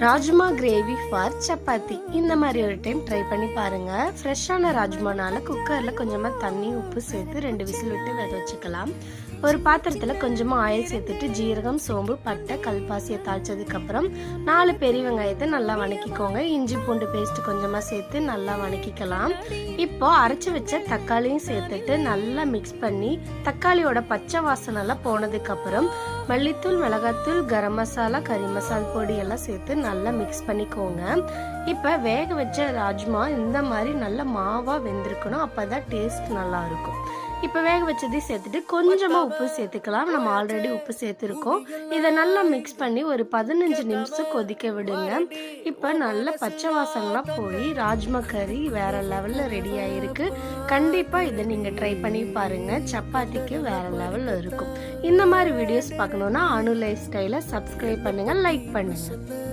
Rajma gravy for chapati இந்த மாதிரி ஒரு டைம் ட்ரை பண்ணி பாருங்க. ஃப்ரெஷ்ஷான ராஜ்மானால குக்கரில் கொஞ்சமாக தண்ணி உப்பு சேர்த்து 2 விசில் விட்டு வேக வச்சுக்கலாம். ஒரு பாத்திரத்தில் கொஞ்சமாக ஆயில் சேர்த்துட்டு ஜீரகம், சோம்பு, பட்டை, கல்பாசியை தாளிச்சதுக்கப்புறம் 4 பெரிய வெங்காயத்தை நல்லா வணக்கிக்கோங்க. இஞ்சி பூண்டு பேஸ்ட் கொஞ்சமாக சேர்த்து நல்லா வணக்கிக்கலாம். இப்போ அரைச்சி வச்ச தக்காளியும் சேர்த்துட்டு நல்லா மிக்ஸ் பண்ணி தக்காளியோட பச்சை வாசனைலாம் போனதுக்கப்புறம் மல்லித்தூள், மிளகாத்தூள், கரம் மசாலா, கறி மசால் பொடி எல்லாம் சேர்த்து நல்லா மிக்ஸ் பண்ணிக்கோங்க. இப்போ வேக வச்ச ராஜ்மா இந்த மாதிரி நல்லா மாவாக வெந்திருக்கணும், அப்போ தான் டேஸ்ட் நல்லா இருக்கும். இப்போ வேக வச்சதையும் சேர்த்துட்டு கொஞ்சமாக உப்பு சேர்த்துக்கலாம். நம்ம ஆல்ரெடி உப்பு சேர்த்துருக்கோம். இதை நல்லா மிக்ஸ் பண்ணி ஒரு 15 நிமிஷம் கொதிக்க விடுங்க. இப்போ நல்ல பச்சை வாசனைலாம் போய் ராஜ்மா கறி வேற லெவலில் ரெடி ஆகிருக்கு. கண்டிப்பாக இதை நீங்கள் ட்ரை பண்ணி பாருங்கள். சப்பாத்திக்கு வேற லெவலில் இருக்கும். இந்த மாதிரி வீடியோஸ் பார்க்கணுன்னா அனு லைஃப் ஸ்டைலை சப்ஸ்கிரைப் பண்ணுங்கள், லைக் பண்ணுங்கள்.